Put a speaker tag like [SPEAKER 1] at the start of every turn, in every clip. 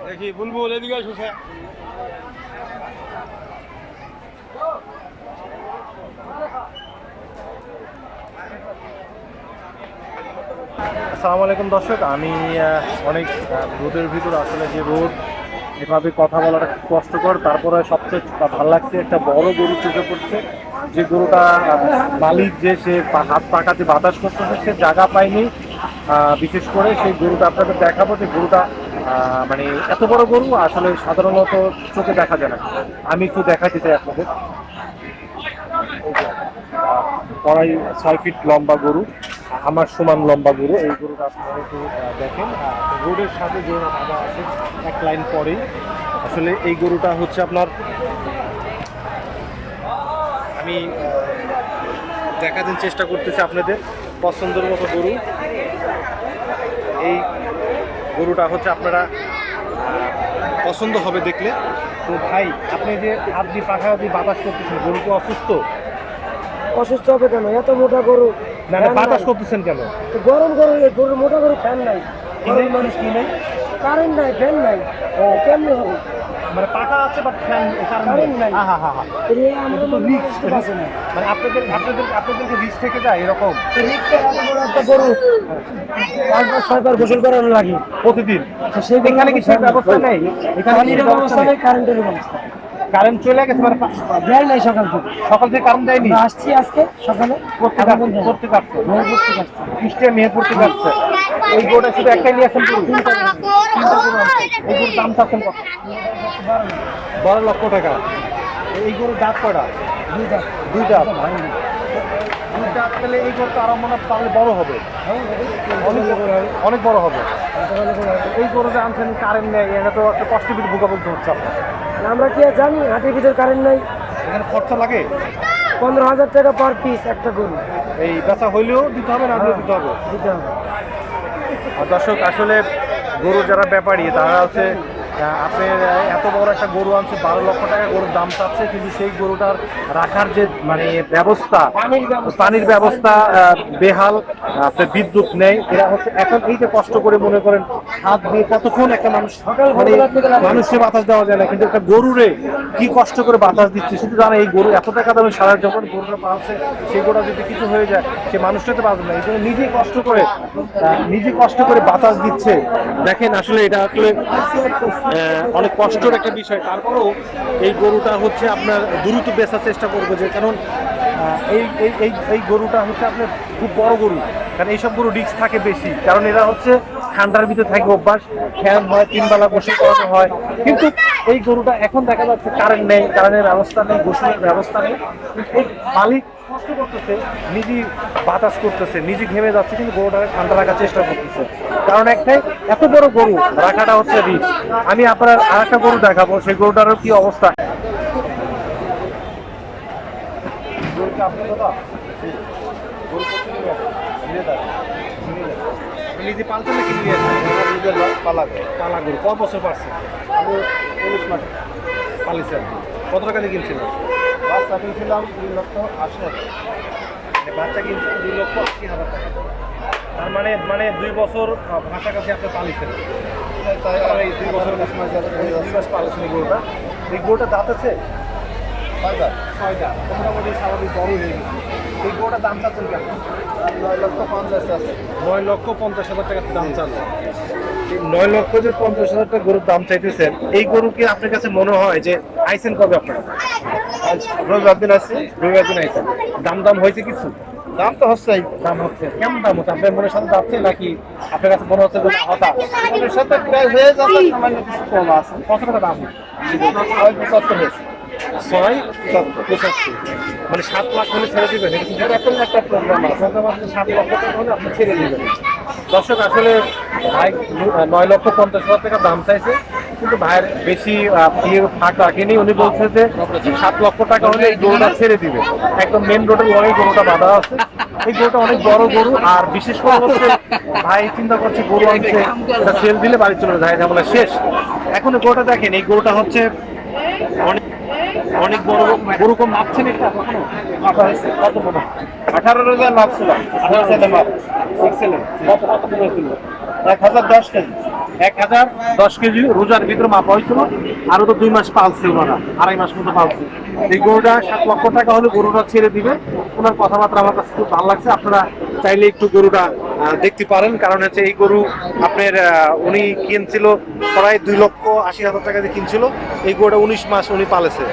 [SPEAKER 1] দেখি বুলবুল এদিকে আসো। আসসালামু আলাইকুম দর্শক, আমি অনেক রোদের ভিতর, আসলে যে রোদ এভাবে কথা বলাটা খুব কষ্টকর, তারপরে সবচেয়ে ভালো লাগছে একটা বড় গরু চোখে পড়ছে। যে গরুটা মালিক যে সে হাত পাকাতে বাতাস করতেছে, সে জায়গা পায়নি। বিশেষ করে সেই গরুটা আপনাদের দেখাবো, যে গরুটা মানে এত বড় গরু আসলে সাধারণত চোখে দেখা যায় না। আমি একটু দেখাতে চাই আপনাদের। প্রায় 6 ফিট লম্বা গরু, আমার সমান লম্বা গরু। এই গরুটা আপনারা একটু দেখেন, রোডের সাথে যে বাঁধা আছে এক লাইন পরেই। আসলে এই গরুটা হচ্ছে আপনার, আমি দেখাতে চেষ্টা করতেছি আপনাদের পছন্দের মতো গরু। এই গরুটা হচ্ছে আপনারা পছন্দ হবে দেখলে। তো ভাই, আপনি যে হাত দিয়ে পাখা দিয়ে বাতাস করতেছেন, গরু কি অসুস্থ?
[SPEAKER 2] অসুস্থ হবে কেন? এত মোটা গরু
[SPEAKER 1] না, বাতাস করতেছেন কেন?
[SPEAKER 2] গরম গরু, গরুর মোটা গরু, ফ্যান নাই,
[SPEAKER 1] মানুষ কি নেই,
[SPEAKER 2] কারেন্ট নাই, ফ্যান নাই, ও কেমনি হবে?
[SPEAKER 1] মানে পাকা আছে বাট ফ্যান
[SPEAKER 2] কারেন্ট নাই।
[SPEAKER 1] মানে আপনাদেরকে রিস্ক থেকে যায় এরকম।
[SPEAKER 2] একটা গরু 5 বার 6 বার গোসল করানো লাগে
[SPEAKER 1] প্রতিদিন।
[SPEAKER 2] সেখানে
[SPEAKER 1] কি সেই ব্যবস্থা নেই?
[SPEAKER 2] এখানে ব্যবস্থা নেই, কারেন্টের ব্যবস্থা।
[SPEAKER 1] কারেন্ট চলে গেছে, মানে
[SPEAKER 2] দেয় নাই সকাল থেকে
[SPEAKER 1] কারেন্ট দেয়নি।
[SPEAKER 2] আসছি আজকে সকালে
[SPEAKER 1] পড়তে যাচ্ছে, মেয়ে পড়তে যাচ্ছে। এই গরুটা শুধু একটাই নিয়ে আসেন, এই গরুর দাম চাচ্ছেন কত? 12 লক্ষ টাকা। এই গরুর দাঁত কয়টা? দুই দাঁত। তাহলে এই গরুটা আরো মনে পারলে বড় হবে, অনেক বড় হবে। এই গরুটা আনছেন, কারেন্ট নেই, এটা তো একটা কষ্টের ভিতরে ভোগাবলতে হচ্ছে আপনার।
[SPEAKER 2] আমরা কি আর জানি হাটের ভিতর কারেন্ট নাই?
[SPEAKER 1] এখানে খরচা লাগে
[SPEAKER 2] 15,000 টাকা পার পিস একটা গরু।
[SPEAKER 1] এই বেচা হইলেও দিতে হবে, না দিতে হবে। আর দর্শক, আসলে গরু যারা ব্যাপারী, তারা হচ্ছে আপনার এত বড় একটা গরু আনছে, 12 লক্ষ টাকা গরুর দাম চাচ্ছে, কিন্তু সেই গরুটার রাখার যে মানে ব্যবস্থা, পানির ব্যবস্থা বেহাল, আপনার বিদ্যুৎ নেই। এরা হচ্ছে এখন এই যে কষ্ট করে, মনে করেন হাত দিয়ে কতক্ষণ একটা মানুষ, মানে মানুষকে বাতাস দেওয়া যায় না, কিন্তু একটা গরুরে কি কষ্ট করে বাতাস দিচ্ছে। শুধু জানা এই গরু এত টাকা দামে সারা, যখন গরুটা পাচ্ছে, সেই গরুটা যদি কিছু হয়ে যায়, সে মানুষটাতে বাঁচবে না। এই জন্য নিজেই কষ্ট করে বাতাস দিচ্ছে। দেখেন, আসলে এটা আসলে অনেক কষ্টের একটা বিষয়। তারপরেও এই গরুটা হচ্ছে আপনার দ্রুত বেচার চেষ্টা করবো, যে কারণ এই গরুটা হচ্ছে আপনার খুব বড় গরু। কারণ এইসব গরু রিস্ক থাকে বেশি, কারণ এরা হচ্ছে ঠান্ডার ভিতরে থাকে অভ্যাস, ফ্যান হয়, 3 বেলা গোসল করানো হয়। কিন্তু এই গরুটা এখন দেখা যাচ্ছে কারেন্ট নেই, কারেন্টের ব্যবস্থা নেই, গোসলের ব্যবস্থা নেই। এই মালিক কষ্ট করতেছে, নিজেই বাতাস করতেছে, নিজে ঘেমে যাচ্ছে, কিন্তু গরুটাকে ঠান্ডা রাখার চেষ্টা করতেছে। কারণ একটাই, এত বড় গরু রাখাটা হচ্ছে রিস্ক। আমি আপনার আর একটা গরু দেখাবো, সেই গরুটারও কি অবস্থা। নিজে পালতেন নাকি? পালা গরু। কত বছর পারছে? 19 মাস পালিছেন। কত টাকা দিয়ে কিনছিলেন? বাচ্চা কিনছিলাম 2,80,000। বাচ্চা কিনছিলেন 2,80,000 টাকা। তার মানে 2 বছর কাছাকাছি আপনি পালিছেন। এই 2 বছর 2 মাস পালিছেন এই গরুটা। এই গরুটা দাঁত আছে? 6টা। মোটামুটি স্বাভাবিক বড় হয়ে গেছে। এই গরুটার দাম চাচ্ছেন কেমন? 9,50,000 টাকার দাম চাচ্ছে। 9,50,000 টাকা গরুর দাম চাইতেছেন। এই গরু কি আপনার কাছে মনে হয় যে আইসেন কবে আপনারা? রবিবার দিন আসছে। রবিবার দিন আইসেন। দাম হয়েছে কিছু? দাম তো হচ্ছেই। দাম হচ্ছে। কেমন দাম হচ্ছে? আপনার মনের সাথে যাচ্ছে নাকি আপনার কাছে মনে হচ্ছে যে হঠাৎ? মনের সাথে প্রায় হয়ে যাচ্ছে, সামান্য কিছু কম আছে। কত টাকা দাম? 75 হয়েছে। 6,75,000। মানে 7 লাখ হলে ছেড়ে দিবেন? এরকম একটা প্রোগ্রাম আছে, 7 লক্ষ টাকা হলে আপনি ছেড়ে দিবেন। দর্শক, আসলে ভাই 9,50,000 টাকা দাম চাইছে। কিন্তু ভাইয়ের বেশি ফাঁক রাখেনি, উনি বলছে যে 7 লক্ষ টাকা হলে এই গরুটা ছেড়ে দিবে। একদম মেন রোডের লগে গরুটা বাঁধা আছে। এই গরুটা অনেক বড় গরু, আর বিশেষ করে হচ্ছে ভাই চিন্তা করছে গরু আনছে, এটা সেল দিলে বাড়ি চলে যায়, ঝামেলা শেষ। এখন এই গরুটা দেখেন, এই গরুটা হচ্ছে অনেক অনেক বড় গরু। কম মাপছেন এটা কখনো? মাপা হয়েছে কত বড়? 18,000 মাপছিল, 18,000 মাপ। এক্সেলেন্ট। কত কত ছিল? 1010 কেজি। 1010 কেজি রোজার ভিতরে মাপা হয়েছিল। আরো তো 2 মাস পালছে ওনারা, 2.5 মাস মতো পালছে। এই গরুটা 7 লক্ষ টাকা হলে গরুটা ছেড়ে দিবে। ওনার কথাবার্তা আমার কাছে খুব ভালো লাগছে। আপনারা চাইলে একটু গরুটা দেখতে পারেন, কারণ হচ্ছে এই গরু আপনার উনি কিনছিল প্রায় 2,80,000 টাকা দিয়ে কিনছিল। এই গরুটা 19 মাস উনি পালেছে।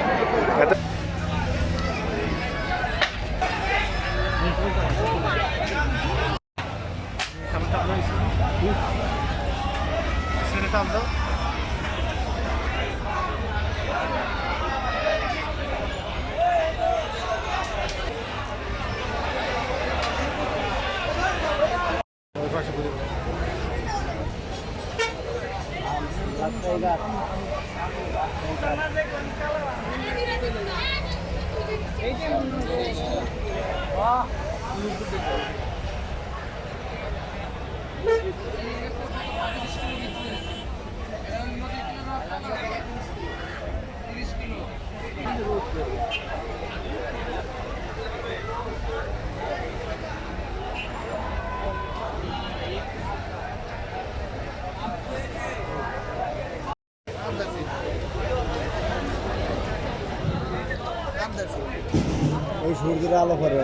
[SPEAKER 2] ওই সূর্যের আলো পরে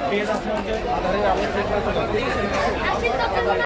[SPEAKER 1] পেজ আছে, আধারের আলো